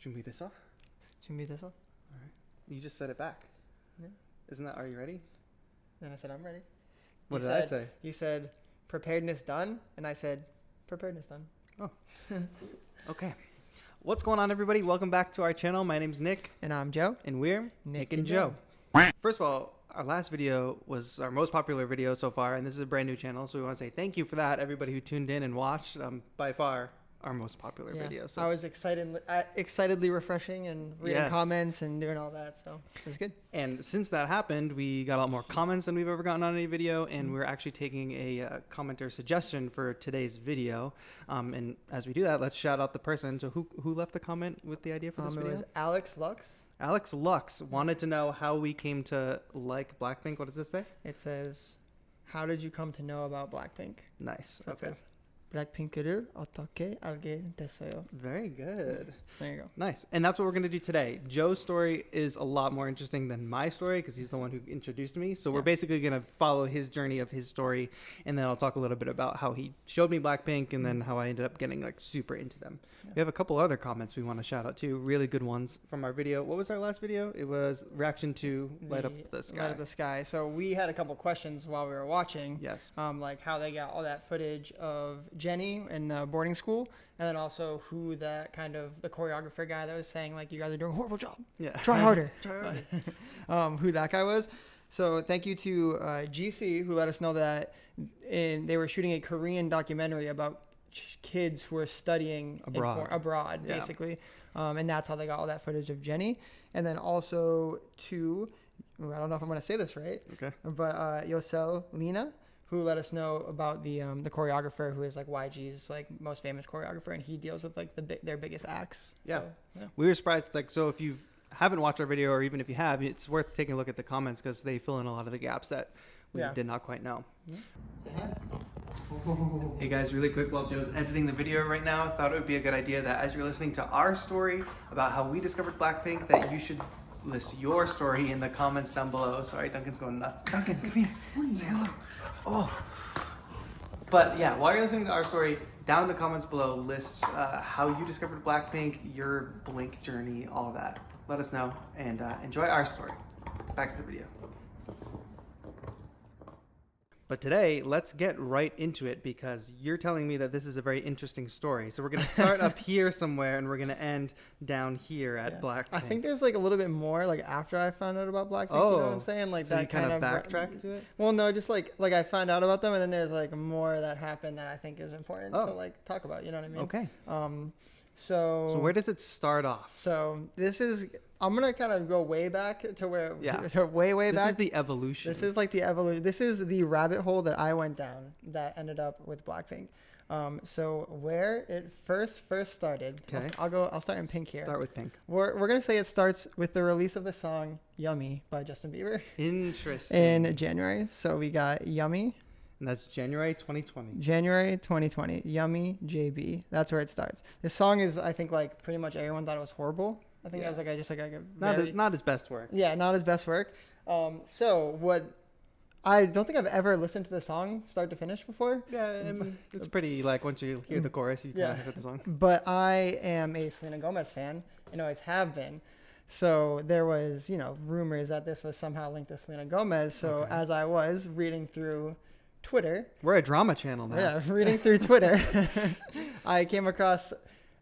준비됐어? 준비됐어? All right. You just said it back. Yeah. Isn't that, are you ready? Then I said, I'm ready. What did I say? You said, preparedness done. And I said, preparedness done. Oh. Okay. What's going on, everybody? Welcome back to our channel. My name's Nick. And I'm Joe. And we're Nick and and Joe. First of all, our last video was our most popular video so far, and this is a brand new channel, so we want to say thank you for that, everybody who tuned in and watched. By far, our most popular video. So I was excitedly refreshing and reading comments and doing all that, so it was good. And since that happened, we got a lot more comments than we've ever gotten on any video, and we're actually taking a commenter suggestion for today's video. And as we do that, let's shout out the person. So who left the comment with the idea for this video? It was Alex Lux. Alex Lux wanted to know how we came to like Blackpink. What does this say? It says, how did you come to know about Blackpink? Nice. So okay. Blackpink을 어떻게 알게 됐어요? Very good. There you go. Nice. And that's what we're going to do today. Joe's story is a lot more interesting than my story because he's the one who introduced me. So we're basically going to follow his journey of his story. And then I'll talk a little bit about how he showed me Blackpink and then how I ended up getting like super into them. Yeah. We have a couple other comments we want to shout out too. Really good ones from our video. What was our last video? It was reaction to Light Up the Sky. Light Up the Sky. So we had a couple questions while we were watching. Yes. Like how they got all that footage of Jenny in the boarding school, and then also who that kind of the choreographer guy that was saying like, you guys are doing a horrible job. Yeah. Try harder. Try harder. Who that guy was. So thank you to GC who let us know that they were shooting a Korean documentary about kids who are studying abroad basically. And that's how they got all that footage of Jenny. And then also to, I don't know if I'm going to say this right. Okay. But Yosel Lina, who let us know about the choreographer who is like YG's like most famous choreographer, and he deals with like their biggest acts. Yeah. So, we were surprised. Like, so if you haven't watched our video, or even if you have, it's worth taking a look at the comments because they fill in a lot of the gaps that we did not quite know. Hey guys, really quick, while Joe's editing the video right now, I thought it would be a good idea that as you're listening to our story about how we discovered Blackpink, that you should list your story in the comments down below. Sorry, Duncan's going nuts. Duncan, come here. Say hello. Oh. But yeah, while you're listening to our story, down in the comments below, list how you discovered Blackpink, your Blink journey, all of that. Let us know and enjoy our story. Back to the video. But today, let's get right into it because you're telling me that this is a very interesting story. So we're going to start up here somewhere and we're going to end down here at Blackpink. I think there's like a little bit more like after I found out about Blackpink, you know what I'm saying? Like so that you kind of backtrack to it? Well, no, just like I found out about them and then there's like more that happened that I think is important to like talk about, you know what I mean? Okay. So where does it start off? So this is, I'm going to kind of go way back to where, to way back. This is the evolution. This is like the evolution. This is the rabbit hole that I went down that ended up with Blackpink. So where it first started, I'll start in Pink here. Start with Pink. We're going to say it starts with the release of the song Yummy by Justin Bieber. Interesting. In January. So we got Yummy. And that's January 2020. January 2020. Yummy JB. That's where it starts. This song is, I think, like pretty much everyone thought it was horrible. I think that was like not his best work. Yeah, not his best work. So what? I don't think I've ever listened to the song start to finish before. Yeah, I mean, it's pretty like once you hear the chorus, you kind of hear the song. But I am a Selena Gomez fan and always have been. So there was, rumors that this was somehow linked to Selena Gomez. So as I was reading through Twitter. We're a drama channel now. Yeah, reading through Twitter, I came across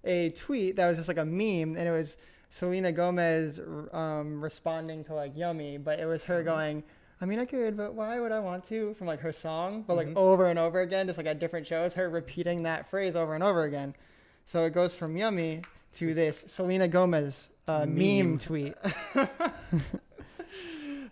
a tweet that was just like a meme, and it was Selena Gomez responding to like Yummy, but it was her going, I mean, I could, but why would I want to, from like her song, but like over and over again, just like at different shows, her repeating that phrase over and over again. So it goes from Yummy to this Selena Gomez meme tweet.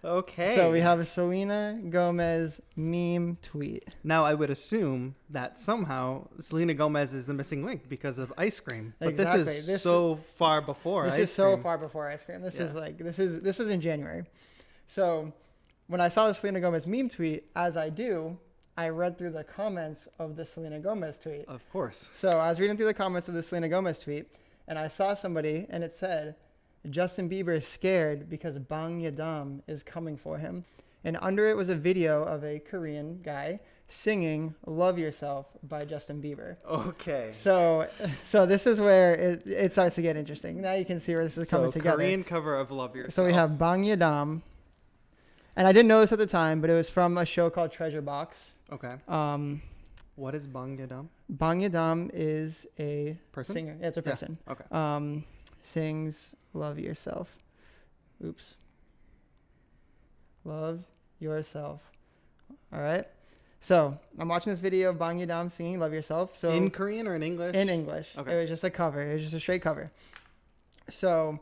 Okay. So we have a Selena Gomez meme tweet. Now I would assume that somehow Selena Gomez is the missing link because of Ice Cream. But exactly. This is so far before Ice Cream. This is so far before Ice Cream. This was in January. So when I saw the Selena Gomez meme tweet, as I do, I read through the comments of the Selena Gomez tweet. Of course. So I was reading through the comments of the Selena Gomez tweet, and I saw somebody, and it said, Justin Bieber is scared because Bang Yedam is coming for him. and under it was a video of a Korean guy singing "Love Yourself" by Justin Bieber. Okay. So this is where it starts to get interesting. Now you can see where this is coming together. Korean cover of "Love Yourself." So we have Bang Yedam, and I didn't know this at the time, but it was from a show called Treasure Box. Okay. What is Bang Yedam? Bang Yedam is a Person? singer. Yeah, it's a person. Yeah. Okay. Sings "Love Yourself." Oops. Love yourself. All right. So I'm watching this video of Bang Yedam singing "Love Yourself." So in Korean or in English? In English. Okay. It was just a cover. It was just a straight cover. So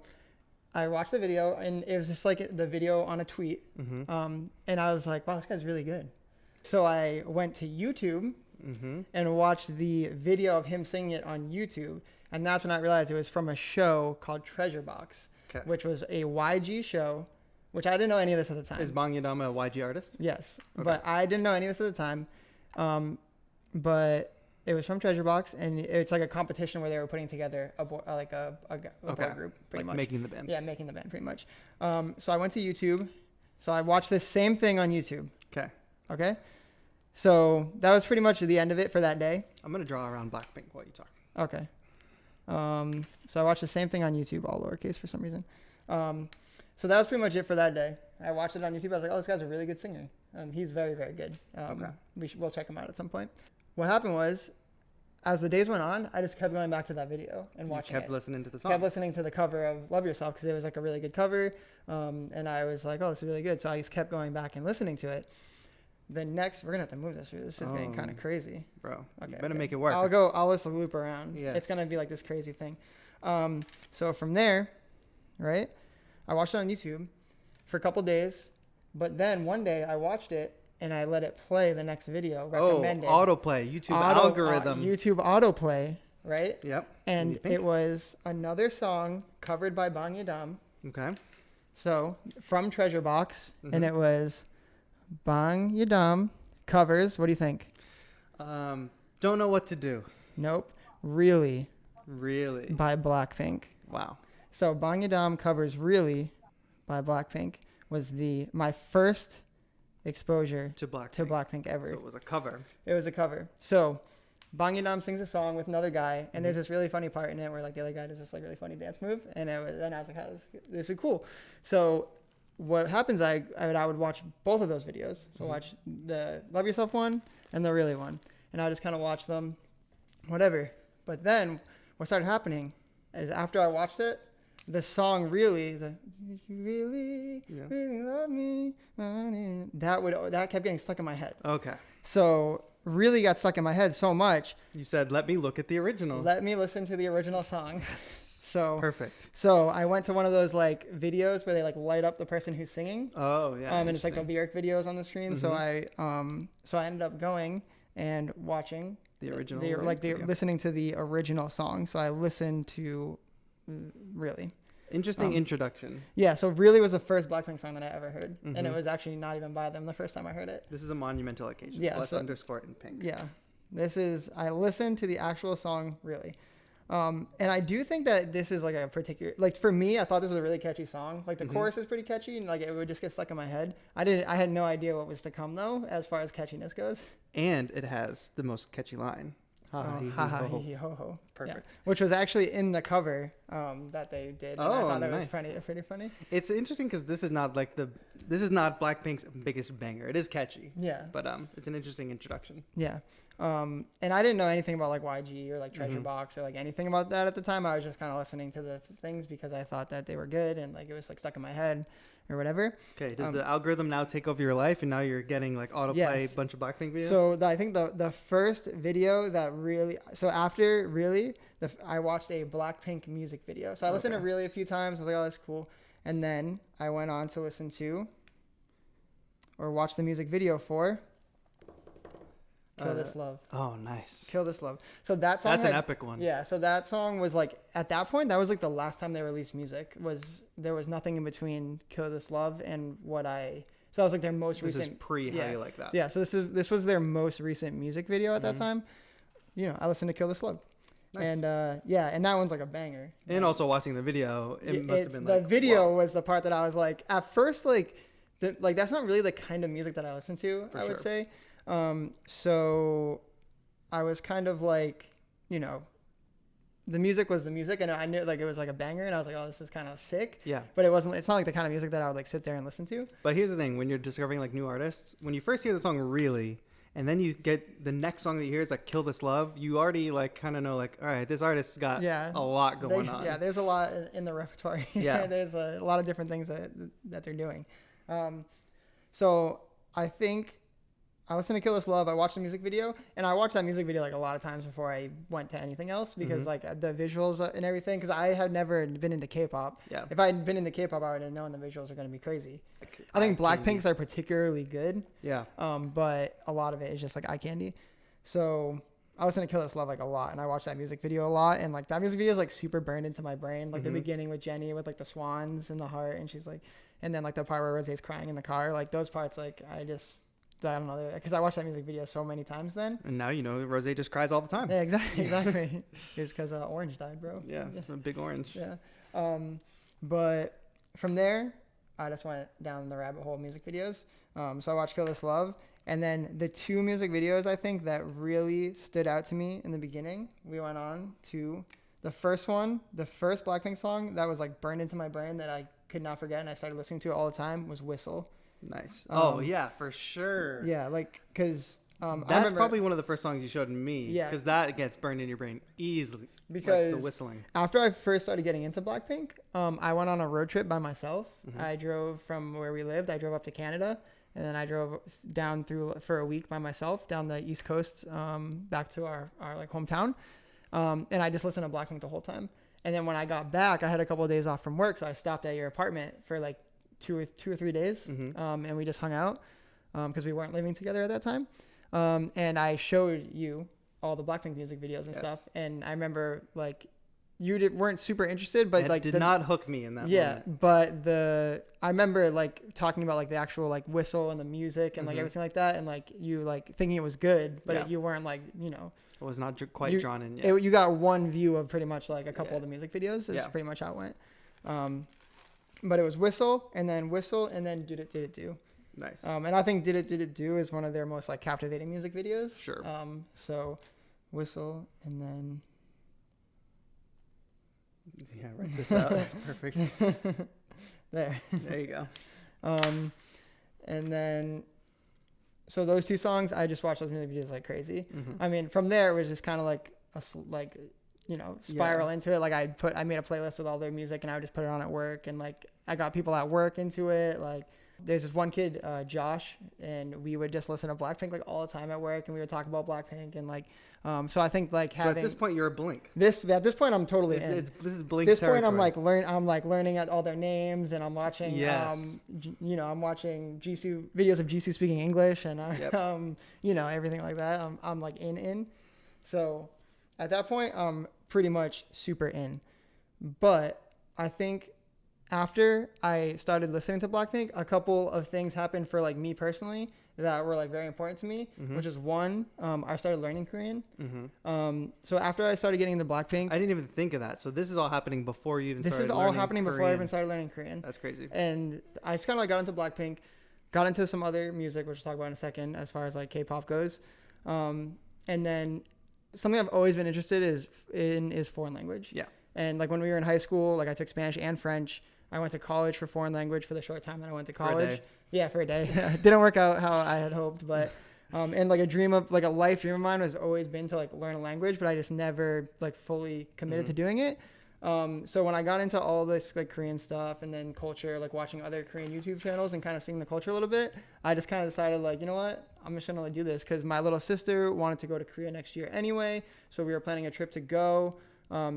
I watched the video, and it was just like the video on a tweet. Mm-hmm. And I was like, wow, this guy's really good. So I went to YouTube and watched the video of him singing it on YouTube. And that's when I realized it was from a show called Treasure Box, which was a YG show, which I didn't know any of this at the time. Is Bang Yedam a YG artist? Yes. Okay. But I didn't know any of this at the time. But it was from Treasure Box, and it's like a competition where they were putting together a boy group, pretty much. Making the band. Yeah, making the band, pretty much. So I went to YouTube. So I watched this same thing on YouTube. Okay. So that was pretty much the end of it for that day. I'm going to draw around Blackpink while you talk. Okay. So I watched the same thing on YouTube, all lowercase for some reason. So that was pretty much it for that day. I watched it on YouTube. I was like, oh, this guy's a really good singer. He's very, very good. We'll check him out at some point. What happened was, as the days went on, I just kept going back to that video and watching it. Kept listening to the song. Kept listening to the cover of "Love Yourself" because it was like a really good cover. And I was like, oh, this is really good. So I just kept going back and listening to it. The next, we're going to have to move this. This is getting kind of crazy. Bro, okay, you better make it work. I'll just loop around. Yes. It's going to be like this crazy thing. So from there, right, I watched it on YouTube for a couple days. But then one day I watched it and I let it play the next video recommended. Autoplay, YouTube algorithm. YouTube autoplay, right? Yep. And it was another song covered by Bang Yedam. Okay. So from Treasure Box, and it was Bang Yedam covers. What do you think? Don't know what to do. Nope. Really. Really? By Blackpink. Wow. So Bang Yedam covers Really by Blackpink was my first exposure to Blackpink ever. So it was a cover. It was a cover. So Bang Yedam sings a song with another guy, and there's this really funny part in it where like the other guy does this like really funny dance move, and I was like, oh, this is cool. So what happens? I would watch both of those videos. So watch the Love Yourself one and the Really one, and I just kind of watch them, whatever. But then what started happening is after I watched it, the song Really is like, did you really love me? That kept getting stuck in my head. Okay. So Really got stuck in my head so much. You said, let me look at the original. Let me listen to the original song. So perfect. So I went to one of those like videos where they like light up the person who's singing. Oh yeah. And it's like the lyric videos on the screen. So I ended up going and watching the original. Listening to the original song. So I listened to Really. Interesting introduction. Yeah, so Really was the first Blackpink song that I ever heard. And it was actually not even by them the first time I heard it. This is a monumental occasion. Yeah, so let's underscore it in pink. Yeah. I listened to the actual song Really. And I do think that this is like a particular, like for me, I thought this was a really catchy song. Like the chorus is pretty catchy and like it would just get stuck in my head. I had no idea what was to come though, as far as catchiness goes. And it has the most catchy line. Ha ha hee hee ho ho. Perfect. Yeah. Which was actually in the cover that they did. And I thought that was pretty funny. It's interesting because this is not Blackpink's biggest banger. It is catchy. Yeah. But it's an interesting introduction. Yeah. And I didn't know anything about like YG or like Treasure Box or like anything about that at the time. I was just kind of listening to the things because I thought that they were good and like it was like stuck in my head or whatever. Okay. Does the algorithm now take over your life and now you're getting like autoplay a bunch of Blackpink videos? So I think the first video that really, so after Really, I watched a Blackpink music video. So I listened to Really a few times. I was like, oh, that's cool. And then I went on to listen to or watch the music video for Kill This Love. Oh, nice. Kill This Love. So that song. That's an epic one. Yeah. So that song was like, at that point, that was like the last time they released music. There was nothing in between Kill This Love and so that was like their most recent. This is pre How You Like That. Yeah. So this was their most recent music video at that time. You know, I listened to Kill This Love. Nice. And and that one's like a banger. And also watching the video, it must have been the video was the part that I was like, at first, like, like that's not really the kind of music that I listen to. For I would sure. say. So I was kind of like, you know, the music was the music, and I knew like it was like a banger, and I was like, oh, this is kind of sick. Yeah. But it's not like the kind of music that I would like sit there and listen to. But here's the thing: when you're discovering like new artists, when you first hear the song "Really," and then you get the next song that you hear is like "Kill This Love," you already like kind of know like, all right, this artist's got a lot going on. Yeah, there's a lot in the repertoire. Yeah. There's a lot of different things that they're doing. So I think I listened to Kill This Love. I watched the music video, and I watched that music video like a lot of times before I went to anything else because like the visuals and everything. Because I had never been into K-pop. Yeah. If I had been into K-pop, I would have known the visuals are going to be crazy. I think Blackpink's are particularly good. Yeah. But a lot of it is just like eye candy. So I listened to Kill This Love like a lot, and I watched that music video a lot. And like that music video is like super burned into my brain. Like the beginning with Jenny with like the swans and the heart, and she's like, and then like the part where Rosé's crying in the car. Like those parts, like I don't know, because I watched that music video so many times then. And now you know Rosé just cries all the time. Yeah, exactly. It's because Orange died, bro. Yeah, a big orange. Yeah. But from there, I just went down the rabbit hole of music videos. So I watched Kill This Love. And then the two music videos, I think, that really stood out to me in the beginning, we went on to the first one, the first Blackpink song that was like burned into my brain that I could not forget, and I started listening to it all the time, was Whistle. Nice. Yeah, for sure. Yeah, like, because that's probably one of the first songs you showed me. Yeah. Because that gets burned in your brain easily. Because like the whistling. After I first started getting into Blackpink, I went on a road trip by myself. I drove from where we lived. I drove up to Canada. And then I drove down through for a week by myself down the East Coast back to our like hometown. And I just listened to Blackpink the whole time. And then when I got back, I had a couple of days off from work. So I stopped at your apartment for like two or 3 days. And we just hung out because we weren't living together at that time. And I showed you all the Blackpink music videos and stuff. And I remember like you weren't super interested, but it did not hook me in that moment. But I remember like talking about like the actual like whistle and the music and like everything like that, and like you like thinking it was good, but you weren't like, you know, it was not quite drawn in yet. You got one view of pretty much like a couple of the music videos. Is pretty much how it went. But it was Whistle and then Did It Do. Nice. And I think Did It Do is one of their most like captivating music videos. Sure. So Whistle and then. Yeah, write this out. Perfect. There you go. And then, so those two songs, I just watched those music videos like crazy. I mean, from there, it was just kind of like you know, spiral into it. Like I made a playlist with all their music, and I would just put it on at work, and like I got people at work into it. Like there's this one kid, Josh, and we would just listen to Blackpink like all the time at work, and we would talk about Blackpink and like. So I think like having. So at this point, you're a Blink. At this point, I'm totally in. This is Blink. At this point, I'm like learning at all their names, and I'm watching. Yes. You know, I'm watching Jisoo videos of Jisoo speaking English, and you know, everything like that. I'm like in. So at that point, I'm pretty much super in. But I think after I started listening to Blackpink, a couple of things happened for like me personally that were like very important to me, which is one, I started learning Korean. So after I started getting into Blackpink, I didn't even think of that. So this is all happening before you even started learning Korean. This is all happening before I even started learning Korean. That's crazy. And I just kind of like got into Blackpink, got into some other music, which we'll talk about in a second, as far as like K-pop goes. And then something I've always been interested in is foreign language. Yeah. And like when we were in high school, like I took Spanish and French. I went to college for foreign language for the short time that I went to college. For a day. Yeah, for a day. Didn't work out how I had hoped, but and like a life dream of mine has always been to like learn a language, but I just never like fully committed to doing it. So when I got into all this like Korean stuff and then culture, like watching other Korean YouTube channels and kind of seeing the culture a little bit, I just kind of decided like, you know what, I'm just gonna like do this because my little sister wanted to go to Korea next year anyway, so we were planning a trip to go.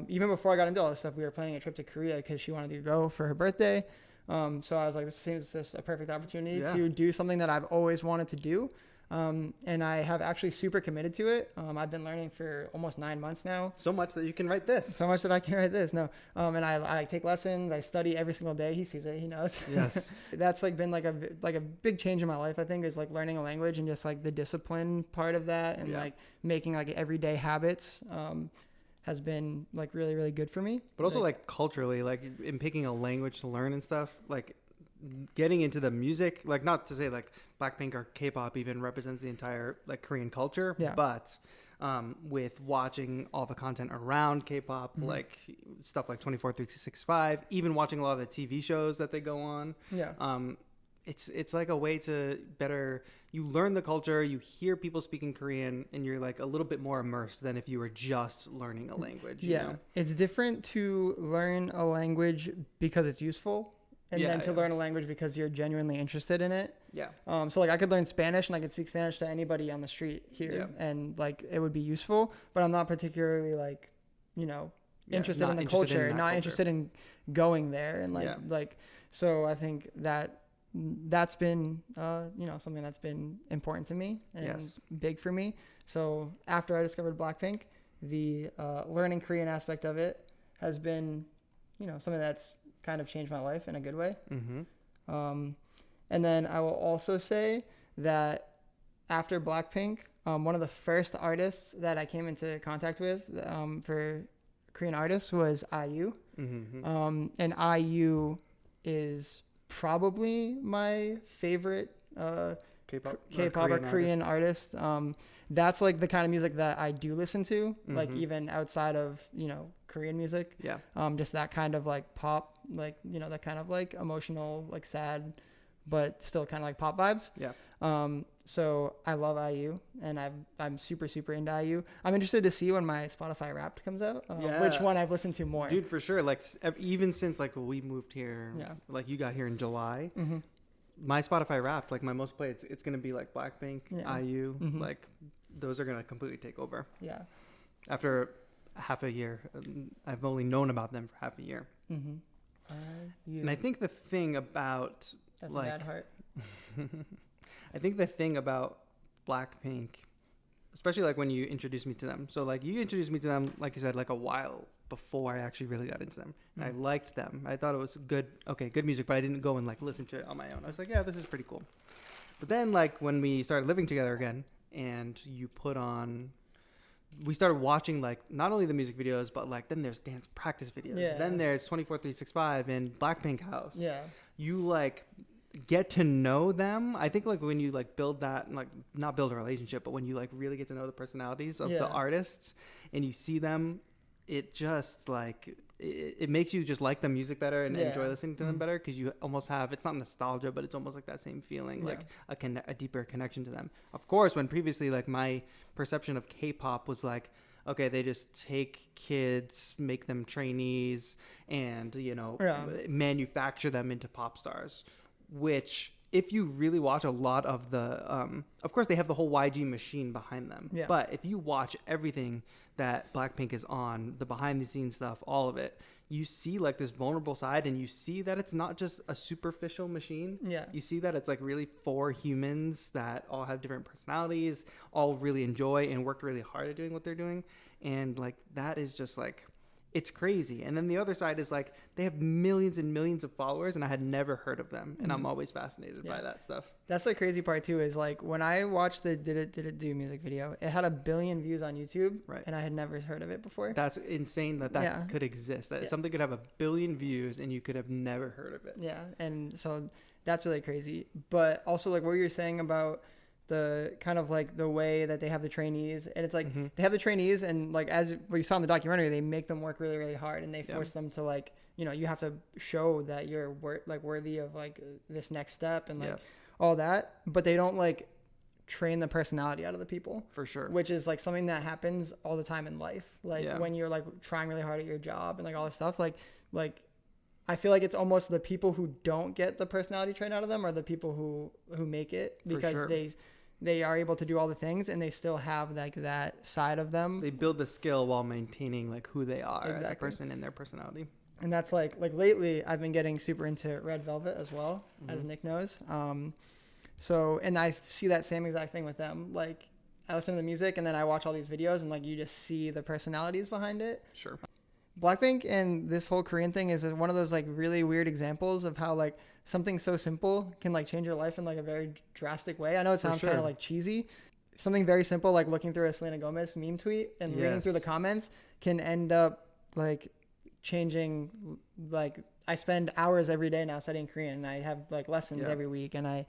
Even before I got into all this stuff, we were planning a trip to Korea because she wanted to go for her birthday. So I was like, this seems just a perfect opportunity to do something that I've always wanted to do. And I have actually super committed to it. I've been learning for almost 9 months now. So much that you can write this. So much that I can write this. No. And I take lessons. I study every single day. He sees it. He knows. Yes. That's like been like a big change in my life, I think, is like learning a language and just like the discipline part of that and like making like everyday habits. Has been like really, really good for me. But also like culturally, like in picking a language to learn and stuff, like getting into the music, like not to say like Blackpink or K-pop even represents the entire like Korean culture, but with watching all the content around K-pop, like stuff like 24/365, even watching a lot of the TV shows that they go on. It's like a way to better, you learn the culture, you hear people speaking Korean, and you're like a little bit more immersed than if you were just learning a language. You know? It's different to learn a language because it's useful, and then to learn a language because you're genuinely interested in it. So like I could learn Spanish and I could speak Spanish to anybody on the street here, and like it would be useful, but I'm not particularly like, you know, interested in the culture, not interested in going there, and like so I think that's been you know, something that's been important to me and big for me. So after I discovered Blackpink, the learning Korean aspect of it has been, you know, something that's kind of changed my life in a good way. And then I will also say that after Blackpink, one of the first artists that I came into contact with for Korean artists was IU. And IU is probably my favorite K-pop or Korean artist. That's like the kind of music that I do listen to, like even outside of, you know, Korean music. Just that kind of like pop, like, you know, that kind of like emotional, like sad, but still kind of like pop vibes. So I love IU, and I'm super, super into IU. I'm interested to see when my Spotify Wrapped comes out, which one I've listened to more. Dude, for sure. Like even since like we moved here, like you got here in July, my Spotify Wrapped, like my most played, it's going to be like Blackpink, IU, like those are going to completely take over. After half a year, I've only known about them for half a year. And I think the thing about That's like, a bad heart. I think the thing about Blackpink, especially like when you introduced me to them. So like you introduced me to them, like you said, like a while before I actually really got into them. And I liked them. I thought it was good music, but I didn't go and like listen to it on my own. I was like, yeah, this is pretty cool. But then like when we started living together again and we started watching like not only the music videos, but like then there's dance practice videos. Then there's 24/365 and Blackpink House. You like get to know them. I think like when you like build that, like not build a relationship, but when you like really get to know the personalities of the artists and you see them, it just like it makes you just like the music better and enjoy listening to them better, because you almost have, it's not nostalgia, but it's almost like that same feeling, like a deeper connection to them. Of course, when previously like my perception of K-pop was like, okay, they just take kids, make them trainees, and, you know, manufacture them into pop stars, which if you really watch a lot of the, of course they have the whole YG machine behind them, but if you watch everything that Blackpink is on, the behind the scenes stuff, all of it, you see like this vulnerable side, and you see that it's not just a superficial machine. You see that it's like really 4 humans that all have different personalities, all really enjoy and work really hard at doing what they're doing. And like, that is just like, it's crazy. And then the other side is like, they have millions and millions of followers, and I had never heard of them. And I'm always fascinated by that stuff. That's the crazy part too, is like when I watched the Did It Do music video, it had 1 billion views on YouTube, and I had never heard of it before. That's insane that could exist. That something could have 1 billion views and you could have never heard of it. And so that's really crazy. But also like what you're saying about the kind of like the way that they have the trainees, and it's like they have the trainees, and like as we saw in the documentary, they make them work really, really hard, and they force them to like, you know, you have to show that you're worthy of like this next step and like all that, but they don't like train the personality out of the people, for sure, which is like something that happens all the time in life, like when you're like trying really hard at your job and like all this stuff, like I feel like it's almost the people who don't get the personality trained out of them are the people who make it, because they are able to do all the things and they still have like that side of them. They build the skill while maintaining like who they are as a person and their personality. And that's like lately I've been getting super into Red Velvet as well, as Nick knows. So, and I see that same exact thing with them. Like I listen to the music and then I watch all these videos, and like you just see the personalities behind it. Sure. Blackpink and this whole Korean thing is one of those like really weird examples of how like something so simple can like change your life in like a very drastic way. I know it sounds kind of like cheesy. Something very simple like looking through a Selena Gomez meme tweet and reading through the comments can end up like changing, like I spend hours every day now studying Korean, and I have like lessons every week, and I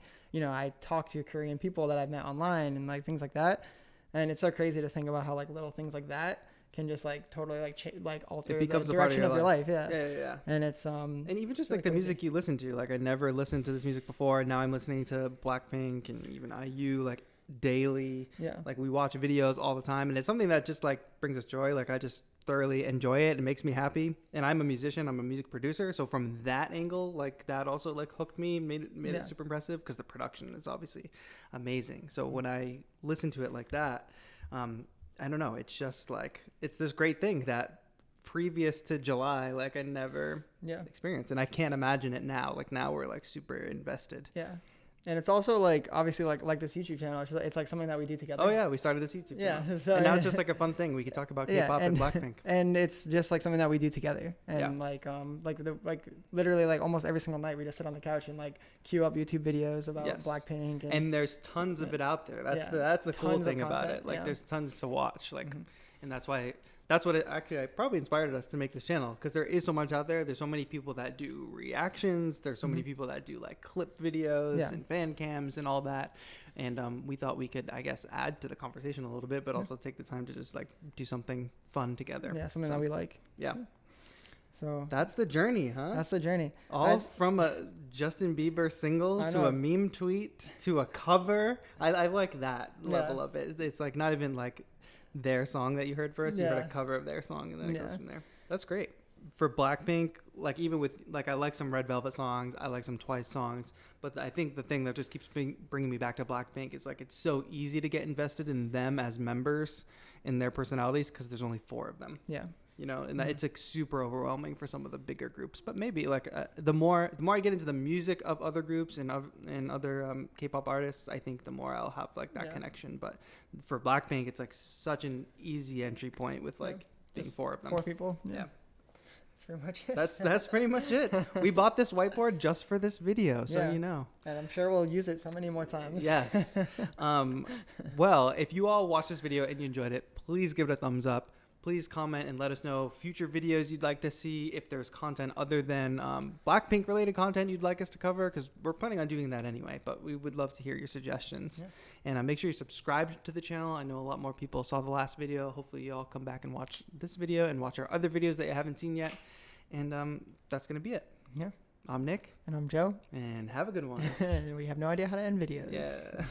talk to Korean people that I've met online and like things like that. And it's so crazy to think about how like little things like that can just like totally like alter the direction of your life. Yeah. And it's and even just like the music you listen to, like I never listened to this music before, and now I'm listening to Blackpink and even IU like daily. Like we watch videos all the time, and it's something that just like brings us joy. Like I just thoroughly enjoy it. It makes me happy, and I'm a musician, I'm a music producer, so from that angle, like that also like hooked me, made it super impressive, because the production is obviously amazing. So when I listen to it like that, I don't know, it's just like it's this great thing that previous to July, like I never experienced, and I can't imagine it now. Like now we're like super invested. And it's also like obviously like this YouTube channel. It's like something that we do together. Oh yeah, we started this YouTube channel. So, and now it's just like a fun thing. We can talk about K-pop and Blackpink. And it's just like something that we do together. And like literally like almost every single night we just sit on the couch and like queue up YouTube videos about Blackpink. And there's tons of it out there. That's the cool thing about it. Like there's tons to watch. Like, and that's what it actually probably inspired us to make this channel, because there is so much out there. There's so many people that do reactions. There's so many people that do like clip videos and fan cams and all that. And we thought we could, I guess, add to the conversation a little bit, but also take the time to just like do something fun together. Yeah, something that we like. Yeah. So that's the journey, huh? That's the journey. All from a Justin Bieber single to a meme tweet to a cover. I like that level of it. It's like not even like their song that you heard first. You heard a cover of their song, and then it goes from there. That's great. For Blackpink, like even with like I like some Red Velvet songs, I like some Twice songs, but I think the thing that just keeps bringing me back to Blackpink is like it's so easy to get invested in them as members and their personalities, because there's only 4 of them. You know, and it's like super overwhelming for some of the bigger groups. But maybe like the more I get into the music of other groups and other K-pop artists, I think the more I'll have like that connection. But for Blackpink, it's like such an easy entry point with like being 4 of them. 4 people. Yeah. That's pretty much it. That's pretty much it. We bought this whiteboard just for this video, so you know. And I'm sure we'll use it so many more times. Yes. Well, if you all watched this video and you enjoyed it, please give it a thumbs up. Please comment and let us know future videos you'd like to see. If there's content other than Blackpink related content you'd like us to cover, because we're planning on doing that anyway, but we would love to hear your suggestions. And make sure you subscribe to the channel. I know a lot more people saw the last video. Hopefully you all come back and watch this video and watch our other videos that you haven't seen yet. And that's going to be it. I'm Nick. And I'm Joe. And have a good one. We have no idea how to end videos. Yeah.